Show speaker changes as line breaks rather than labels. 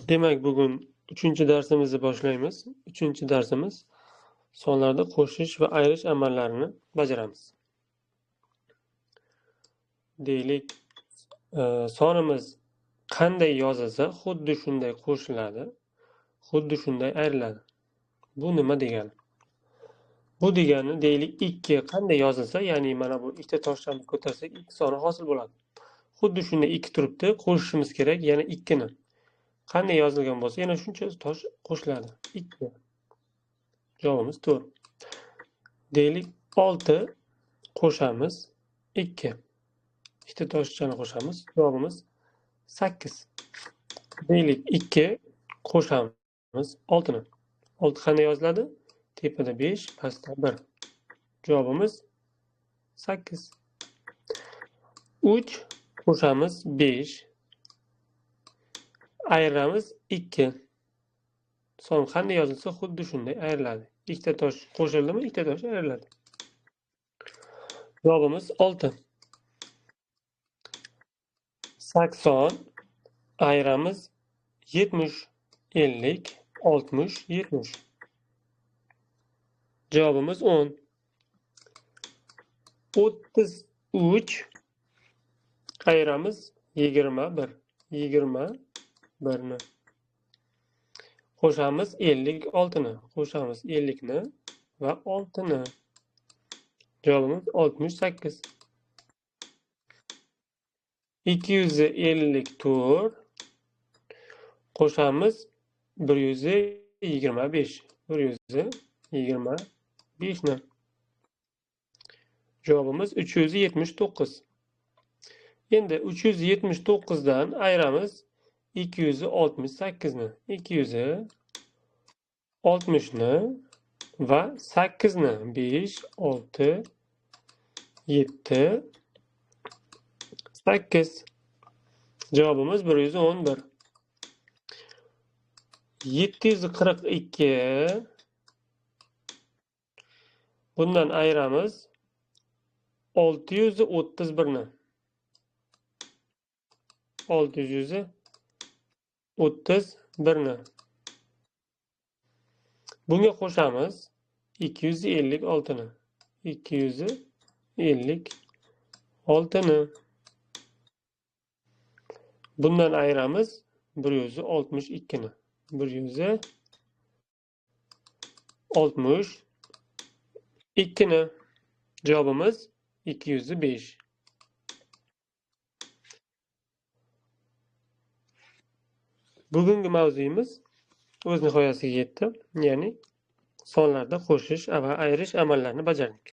Demak, bugun 3-darsimizni boshlaymiz. 3-darsimiz sonlarda qo'shish va ayirish amallarini bajaramiz. Deylik, sonimiz qanday yozilsa, xuddi shunday qo'shiladi, xuddi shunday ayriladi. Bu nima degani? Bu degani, deylik, 2 qanday yozilsa, ya'ni mana bu ikkita toshlarni ko'tarsak, 2 soni hosil bo'ladi. Xuddi shunday 2 turibdi, qo'shishimiz kerak, yana 2 ni. Qanday yozilgan bo'lsa, yana shuncha tosh qo'shiladi. 2. Javobimiz to'g'ri. Deylik, 6 qo'shamiz 2. Ikkita toshchani qo'shamiz. Javobimiz 8. Deylik, 2 qo'shamiz 6 ni. 6 qanday yoziladi? Tepada 5, pastda 1. Javobimiz 8. 3 qo'shamiz 5. Ayiramiz 2. Son qanday yozilsa, xuddi shunday ayriladi. Ikkita tosh qo'shildimi, ikkita tosh ayriladi. Javobimiz 6. 80 ayiramiz 70, 50, 60, 70. Javobimiz 10. 33 ayiramiz 21. 21 ni. Qo'shamiz 56 ni. Qo'shamiz 50 ni va 6 ni. Javobimiz 68. 254 qo'shamiz 125. 125 ni. Javobimiz 379. Endi 379 dan ayiramiz 268 ni. 260 ni va 8 ni. 5, 6, 7, 8. Javobimiz 111. 742 bundan ayiramiz 631 ni. 631 ni. Bunga qo'shamiz 256 ni. 256 ni. Bundan ayiramiz 162 ni. 162 ni. Javobimiz 205. Bugungi mavzuyimiz o'z nihoyasiga yetdi. Ya'ni sonlarda qo'shish va ayirish amallarini bajardik.